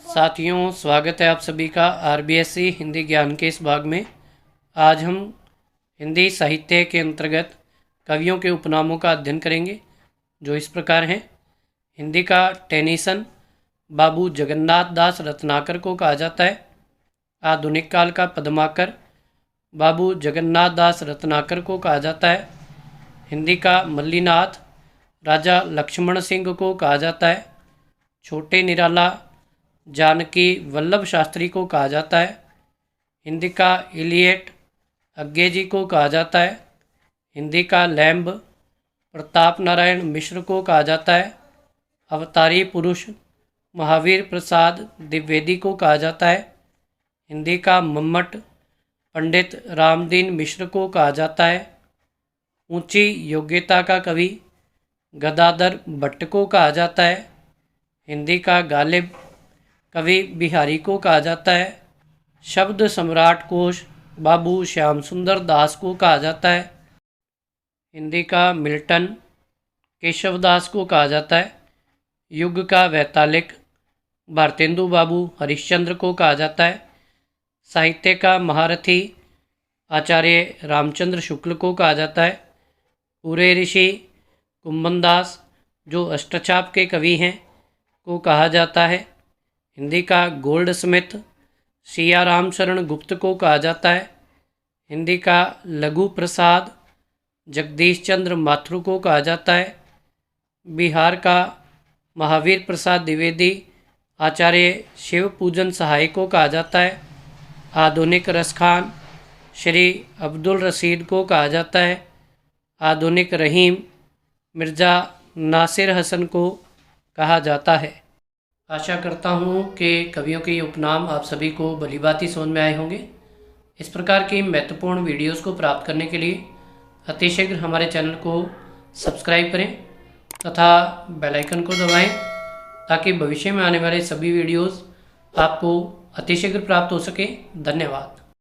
साथियों, स्वागत है आप सभी का आरबीएससी हिंदी ज्ञान के इस भाग में। आज हम हिंदी साहित्य के अंतर्गत कवियों के उपनामों का अध्ययन करेंगे, जो इस प्रकार हैं। हिंदी का टेनीसन बाबू जगन्नाथ दास रत्नाकर को कहा जाता है। आधुनिक काल का पद्माकर बाबू जगन्नाथ दास रत्नाकर को कहा जाता है। हिंदी का मल्लीनाथ राजा लक्ष्मण सिंह को कहा जाता है। छोटे निराला जानकी वल्लभ शास्त्री को कहा जाता है। हिंदी का इलियट अज्ञे जी को कहा जाता है। हिंदी का लैम्ब प्रताप नारायण मिश्र को कहा जाता है। अवतारी पुरुष महावीर प्रसाद द्विवेदी को कहा जाता है। हिंदी का मम्मट पंडित रामदीन मिश्र को कहा जाता है। ऊंची योग्यता का कवि गदाधर भट्ट को कहा जाता है। हिंदी का गालिब कवि बिहारी को कहा जाता है। शब्द सम्राट कोश बाबू श्याम सुंदर दास को कहा जाता है। हिंदी का मिल्टन केशव दास को कहा जाता है। युग का वैतालिक भारतेंदु बाबू हरिश्चंद्र को कहा जाता है। साहित्य का महारथी आचार्य रामचंद्र शुक्ल को कहा जाता है। पूरे ऋषि कुंभनदास जो अष्टचाप के कवि हैं को कहा जाता है। हिंदी का गोल्ड स्मिथ सिया राम शरण गुप्त को कहा जाता है। हिंदी का लघु प्रसाद जगदीश चंद्र माथुर को कहा जाता है। बिहार का महावीर प्रसाद द्विवेदी आचार्य शिव पूजन सहाय को कहा जाता है। आधुनिक रसखान श्री अब्दुल रशीद को कहा जाता है। आधुनिक रहीम मिर्ज़ा नासिर हसन को कहा जाता है। आशा करता हूँ कि कवियों के ये उपनाम आप सभी को भलीभांति समझ में आए होंगे। इस प्रकार की महत्वपूर्ण वीडियोस को प्राप्त करने के लिए अतिशीघ्र हमारे चैनल को सब्सक्राइब करें तथा बेल आइकन को दबाएं, ताकि भविष्य में आने वाले सभी वीडियोस आपको अतिशीघ्र प्राप्त हो सके। धन्यवाद।